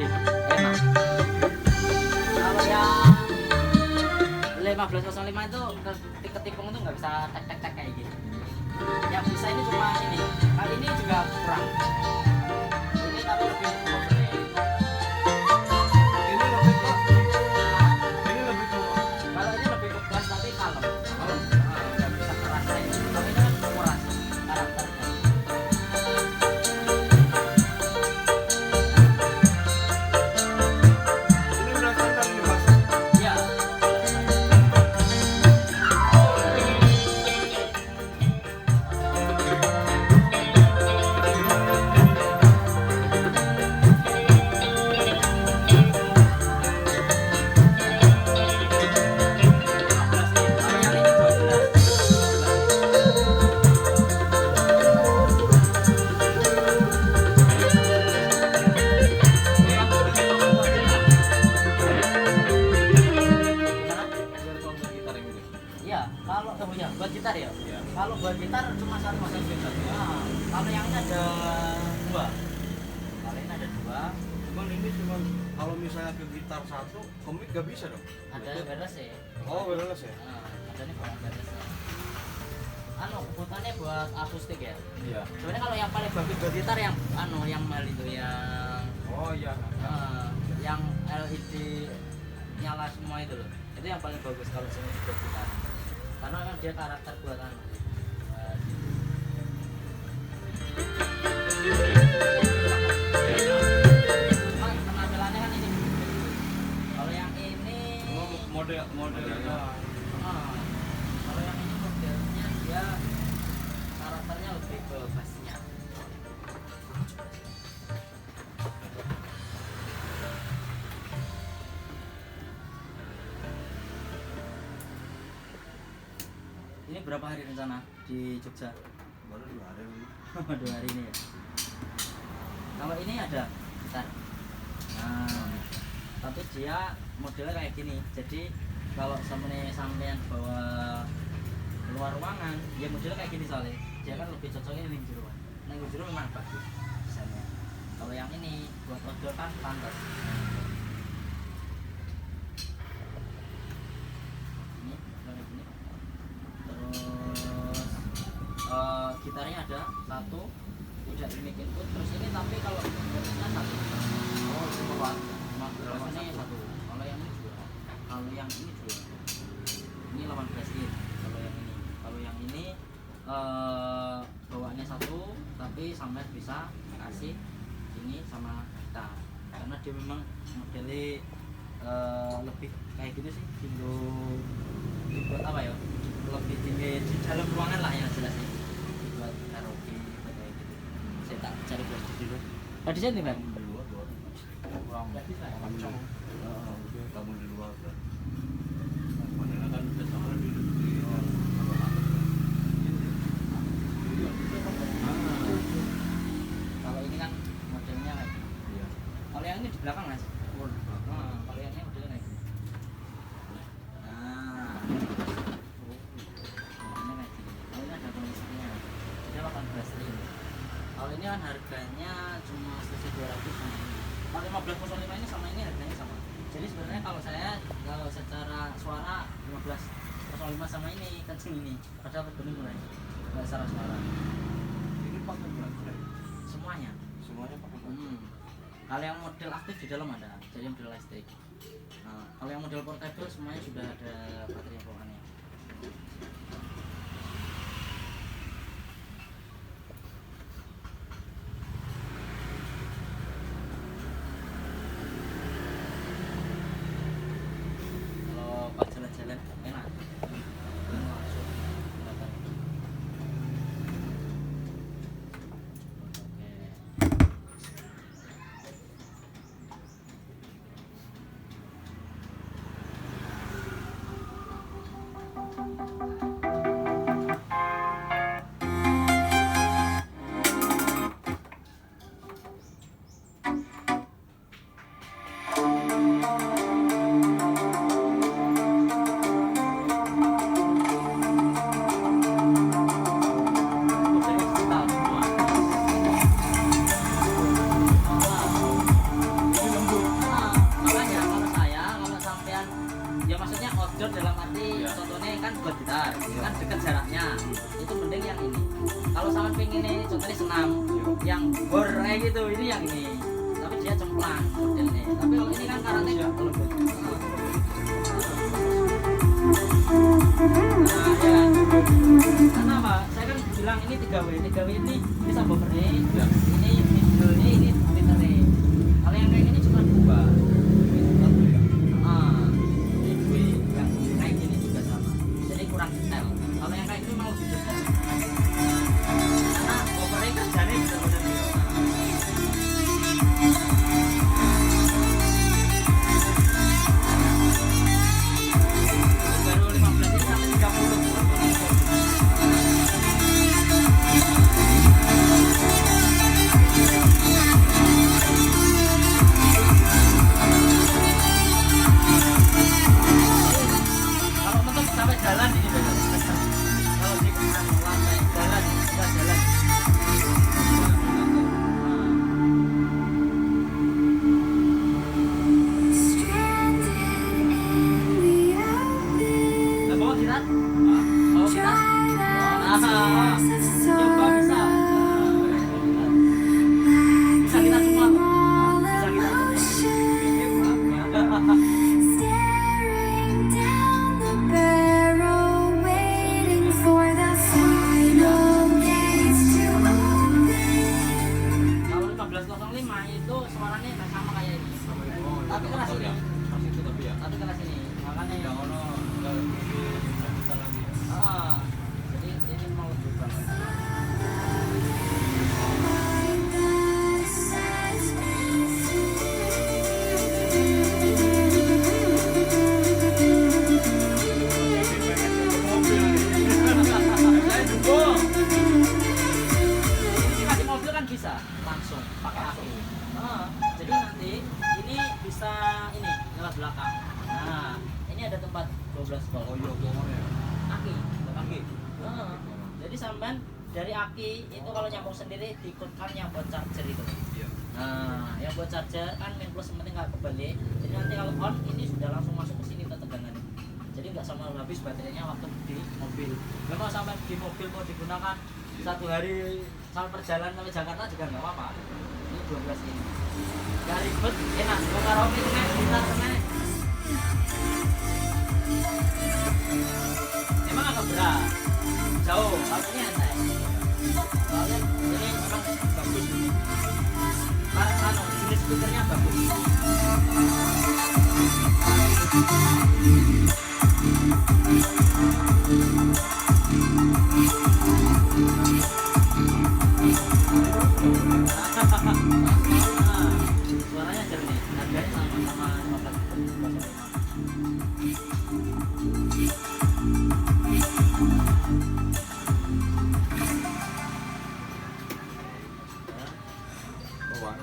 lebih enak. Kalau yang 1505 itu ketikung itu nggak bisa tek kayak gini. Yang bisa ini cuma ini. Kali ini juga kurang. Ini tapi lebih overhead. Ini lebih ke Nah, ini lebih ke kalau ini lebih ke bass tapi kalem. Nggak bisa keras kayak gini. Kalau ini kan keras karakternya. ini udah standar ini Mas. Iya. Kalau yang ini 12. Biar combo gitar yang ini. Iya, kalau ya buat gitar ya. Iya. Kalau buat gitar cuma satu mesin gitar. Nah, kalau yang ini ada dua. Kalau ini ada dua, Cuman ini cuman kalau misalnya ke gitar satu, ke mic gak bisa dong. ada wireless ya. Oh, wireless ya? Nah, ada nih buat wireless. Kebutuhannya buat akustik ya. Iya. Sebenarnya kalau yang paling bagus buat gitar yang yang mahal itu yang Oh iya. yang LED nyala semua itu loh. Itu yang paling bagus kalau semua buat gitar. Karena kan dia karakter buatan. Cuma penampilannya kan ini. Kalau yang ini Modelnya. kalau yang ini modelnya dia karakternya lebih ke bassnya. Ini berapa hari rencana di Jogja? Baru 2 hari ini. 2 hari ini ya. Kalau ini ada bentar. Nah, tapi dia modelnya kayak gini. Jadi kalau sampean bawa keluar ruangan, dia modelnya kayak gini soalnya. Dia kan lebih cocoknya ning jero. Ning jero memang bagus desainnya. Kalau yang ini buat odol kan pantas. Ini kayak gini. Terus gitarnya ada satu, udah mic input. Terus ini tapi kalau bassnya satu. Oh, cuma buat Bassnya satu. Kalau yang ini juga. Kalau yang ini juga. Ini 18 in. Kalau yang ini. Kalau yang ini bawaannya satu, tapi sampai bisa kasih ini sama kita. Karena dia memang modelnya lebih kayak gitu sih. Dibuat apa ya? Lebih tinggi di dalam ruangan lah yang jelas sih. Buat karaoke kayak gitu. Saya tak cari flash dulu. Tadi saya nih, Bang. kurang kencang. Kamu di luar kan. Modelnya kan udah sama di Kalau ini kan modelnya kayak gini. Iya. Kalau yang ini di belakang Mas. Kalau yang ini modelnya kayak gini. Nah. Ini kayak gini. Kalau ini ada kondisinya. Dia 18 ring. Kalau ini kan harganya cuma selisih 200 sama ini. Kalau 1505 ini sama ini harganya sama. Jadi sebenarnya kalau secara suara 1505 sama ini kenceng ini. Padahal berbeda mulai. Enggak secara suara. Ini pakai baterai. Semuanya. Semuanya pakai baterai. Kalau yang model aktif di dalam ada, jadi model listrik. Nah, kalau yang model portable semuanya sudah ada baterai bawaannya. Kalau pas jalan-jalan enak. Langsung kelihatan. Oke. ini contohnya senam yang bor kayak gitu, ini yang ini tapi dia cemplang modelnya. Tapi kalau ini kan karate ya lembut. Nah ya, karena apa? Saya kan bilang ini 3W ini bisa bombernya, ini middle-nya, ini twitternya. Kalau yang kayak gini cuma 2. Yang kayak gini juga sama, jadi kurang detail. Kalau yang kayak gini mau lebih detail karena overnya kerjanya benar-benar baru 15 ini sampai 30. Kalau mentok sampai jalan ini benar. Kalau di lantai jalan bisa jalan. Nah, bawa gitar? Bawa gitar? Coba bisa. Bisa gitar semua. Bisa gitar semua. Kalau 1505 itu suaranya nggak sama kayak ini. Tapi keras ini. Tapi keras ini. Makanya Yang ono nggak bisa lagi. jadi ini mau berubah. Saya dukung. Ini kasih mobil kan bisa langsung pakai aku. Jadi nanti ini bisa ini lewat belakang. Nah, ini ada tempat 12 volt. Oh iya, ya. Aki. Kaki. Jadi sampean dari aki itu kalau nyambung sendiri diikutkan yang buat charger itu. Iya. Nah, yang buat charger kan min plus yang penting nggak kebalik. Jadi nanti kalau on ini sudah langsung masuk ke sini ke tegangan. Jadi nggak sama habis baterainya waktu di mobil. Kalau sampai di mobil mau digunakan 1 hari sampai perjalanan sampai Jakarta juga nggak apa-apa. Ini 12 ini. Gak ribet, enak. Mau karaoke kena, gitar kena. Emang agak berat, jauh, kalau ini enteng. Soalnya ini memang bagus ini. Karena jenis speakernya bagus. Suaranya jernih, harganya sama-sama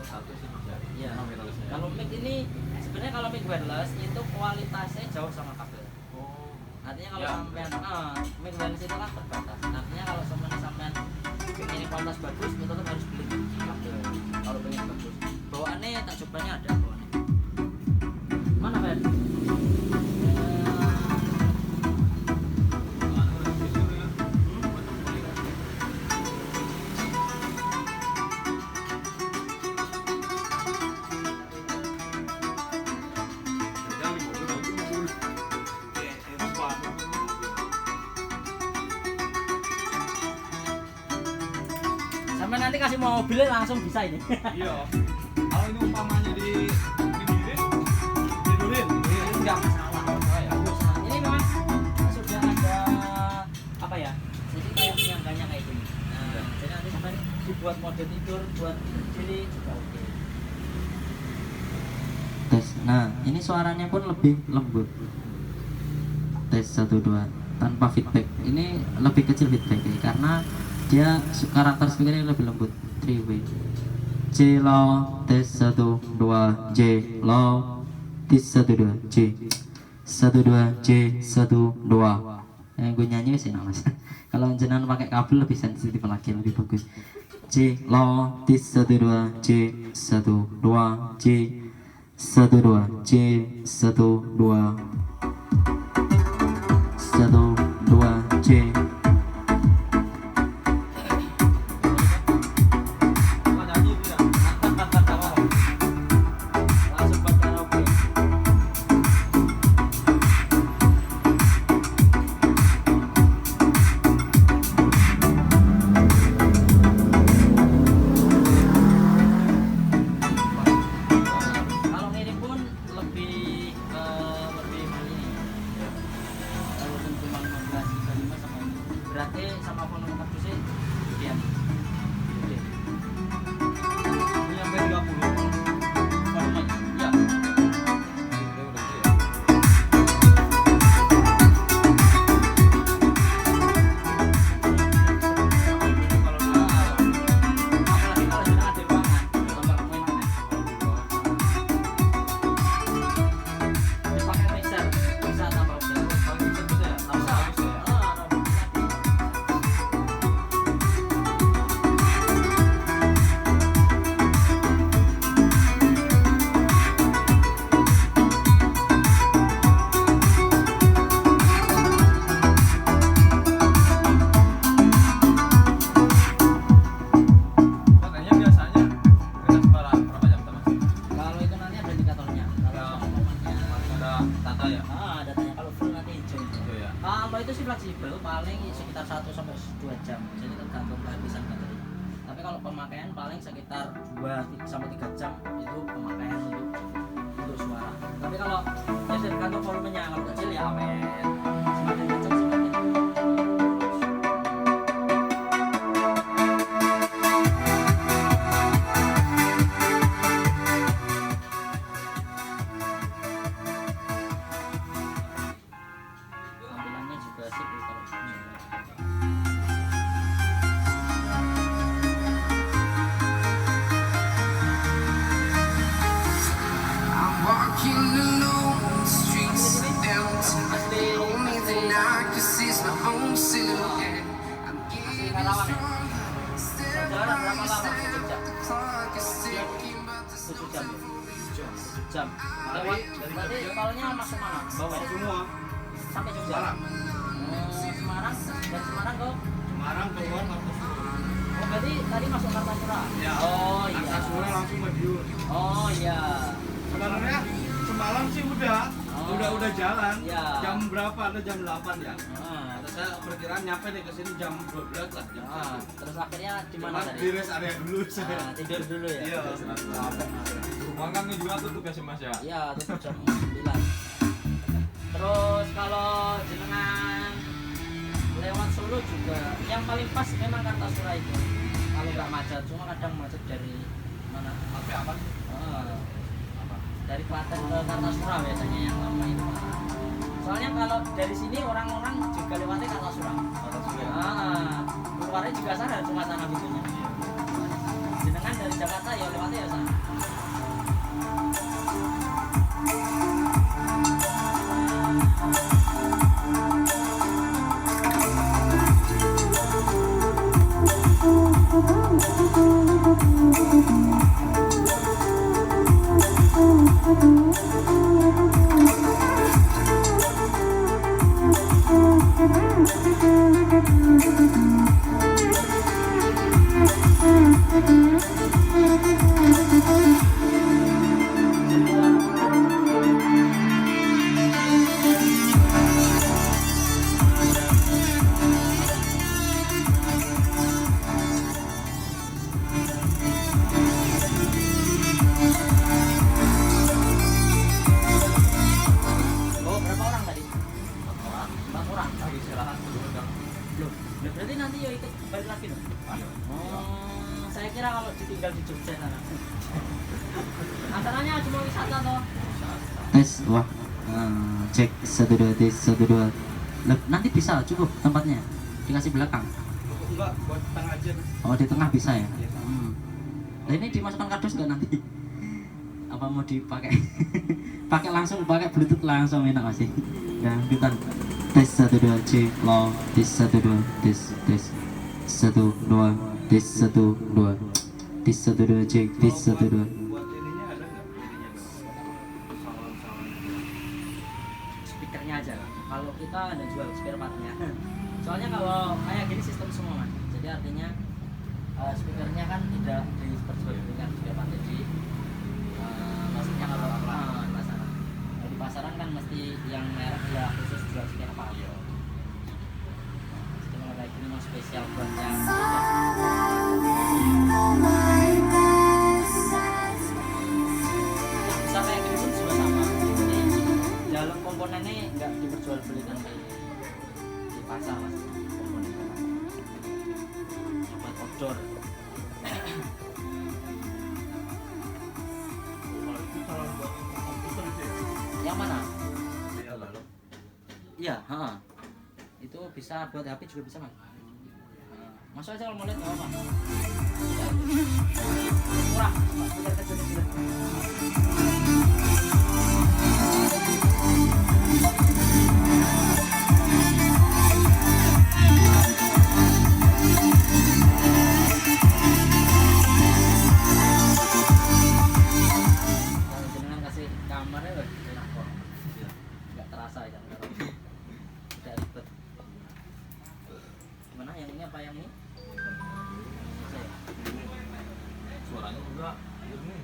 1 sih bisa. Iya. Wirelessnya. Kalau mic ini sebenarnya kalau mic wireless itu kualitasnya jauh sama kabel. Oh. Artinya kalau Ya. sampean mic wireless itu kan terbatas. Artinya kalau sampean pengen kualitas bagus, itu tetap harus beli kabel. Kalau pengen bagus, bawaannya tak cobanya ada bawaannya. Mana Ben? Sampai nanti kasih mobilnya langsung bisa ini. Iya. Kalau ini umpamanya tidurin. Ini enggak masalah. Bagus. Nah, ini memang sudah ada apa ya? Jadi kayak penyangganya kayak gini. Nah, jadi nanti sampai dibuat mode tidur, buat berdiri juga oke. Tes. Nah, ini suaranya pun lebih lembut. Tes 1 2 tanpa feedback. Ini lebih kecil feedbacknya karena dia karakter speakernya lebih lembut. 3W. J low, tes 1 2 J low, tes 1 2 J 1 2 J 1 2. Yang gue nyanyi sih mas. Kalau jenengan pakai kabel lebih sensitif lagi, lebih bagus. J low, tes 1 2 J 1 2 J 1 2 J 1 2 1 2 J. indikatornya. Kalau umpamanya ada tata ya. datanya kalau full nanti hijau. Hijau ya. Kalau itu sih fleksibel paling sekitar 1 sampai 2 jam. Jadi tergantung kehabisan baterai. Tapi kalau pemakaian paling sekitar 2 sampai 3 jam itu pemakaian untuk suara. Tapi kalau ya tergantung volumenya, kalau kecil ya awet. Semakin kencang semakin tampilannya juga sih kalau I'm walking alone, the streets are empty. The only thing I can see is my own silhouette. I'm getting stronger, step by step. The clock is ticking, but there's 7 no jam time ya? for 7 jam. Lewat berarti tolnya masuk mana? Bawah ya? Semua. Sampai Jogja. Semarang. Semarang dari Semarang ke Semarang keluar Kartasura. oh berarti tadi masuk Kartasura. Ya. Oh iya. Kartasura langsung Madiun. Oh iya. Sebenarnya semalam sih udah Oh. udah jalan. Ya. Jam berapa? Ada jam 8 ya. Ah, Saya perkiraan nyampe deh ke sini jam 12 lah, jam ah, 1. terus akhirnya di mana Cuman tadi? di rest area dulu saya. Tidur dulu ya. Iya. Capek. Rumah kan juga tutup ya sih Mas ya? Iya, tutup jam 9. Terus kalau jenengan lewat Solo juga yang paling pas memang Kartasura itu. Kalau nggak macet, cuma kadang macet dari mana? Tapi apa? Ah, dari Klaten ke Kartasura biasanya yang lama itu. Soalnya kalau dari sini orang-orang juga lewatnya Kartasura. Kartasura. Keluarnya juga sana, cuma sana pintunya. Jenengan dari Jakarta ya lewatnya ya sana. Oh, berapa orang tadi? 4 orang. Lagi istirahat dulu kan. Loh, ya berarti nanti ya ikut balik lagi loh. Oh, saya kira kalau ditinggal di Jogja sana. Acaranya cuma wisata toh? Tes, wah. Cek 1 2 tes 1 2. Nanti bisa cukup tempatnya. Dikasih belakang. Enggak, buat tengah aja. Oh, di tengah bisa ya? Iya. Nah, ini dimasukkan kardus nggak nanti? Apa mau dipakai? Pakai langsung, pakai bluetooth langsung enak masih. Ya, kita tes 1 2 cek lo tes 1 2 tes 1 2 tes 1 2 tes 1 2 cek tes 1 2. Buat ininya ada nggak? Ininya dong. Salon-salon. Speakernya aja. Kalau kita ada jual spare partnya. Soalnya kalau kayak gini sistem semua mas. Jadi artinya speakernya kan tidak diperjualbelikan spare part. Jadi maksudnya kalau pasaran. Kalau di pasaran kan mesti yang merek ya khusus jual spare part. Jadi kalau kayak gini mas spesial buat yang bisa kayak gini pun juga sama. Jadi dalam komponennya nggak diperjualbelikan di pasar mas. Komponen buat outdoor. Kalau itu salon buat komputer itu ya? Yang mana? Iya, lalu. Iya, itu bisa buat HP juga bisa mas. Masuk aja kalau mau lihat nggak apa. Murah, speaker kecil kecil. Kalau jenengan kasih kamarnya udah enak kok. Nggak terasa ya, tidak ribet. Gimana yang ini apa yang ini? Suaranya juga ini.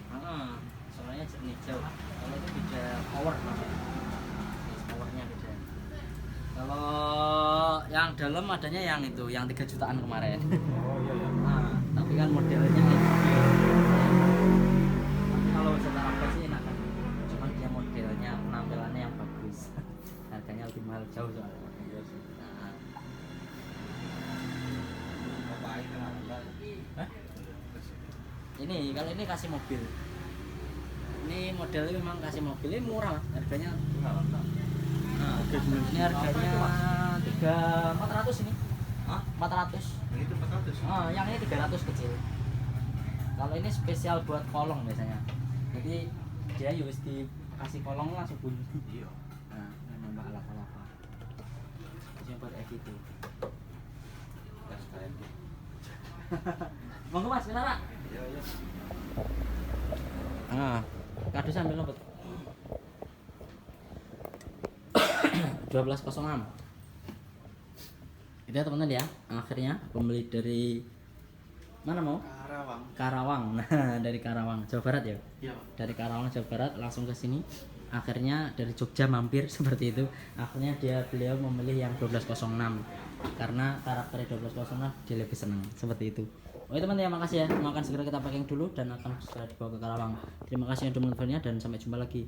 Suaranya jernih jauh. Kalau model power namanya. Powernya beda. Kalau yang dalam adanya yang itu, yang 3 jutaan kemarin. Oh iya ya. Nah, tapi kan modelnya itu. Tapi kalau secara price sih enak kan. Cuman dia modelnya, penampilannya yang bagus. Harganya lebih mahal jauh soalnya. Iya sih. Nah, Ngapain kenapa? ini kalau ini kasih mobil. Ini modelnya memang kasih mobil, ini murah harganya. Enggak lah. Nah, ini harganya 400 ini. Hah? 400. Yang itu 400. Oh, yang ini 300 kecil. Kalau ini spesial buat kolong biasanya. Jadi dia harus dikasih kolong langsung bunyi. Iya. Nah, ini nambah apa-apa. Ini buat gitu. Gas KMD. Monggo Mas, kenapa? Iya, iya. Ah, kado sambil ngebet. 1206. Itu ya teman-teman ya. Akhirnya pembeli dari mana mau? Karawang. Karawang. Nah, dari Karawang, Jawa Barat ya. Iya, Pak. Dari Karawang Jawa Barat langsung ke sini. Akhirnya dari Jogja mampir seperti itu. Akhirnya beliau memilih yang 1206 karena karakter 1206 dia lebih senang seperti itu. Oke teman-teman, makasih ya. Akan segera kita packing dulu dan akan segera dibawa ke Karawang. Terima kasih yang sudah menontonnya dan sampai jumpa lagi.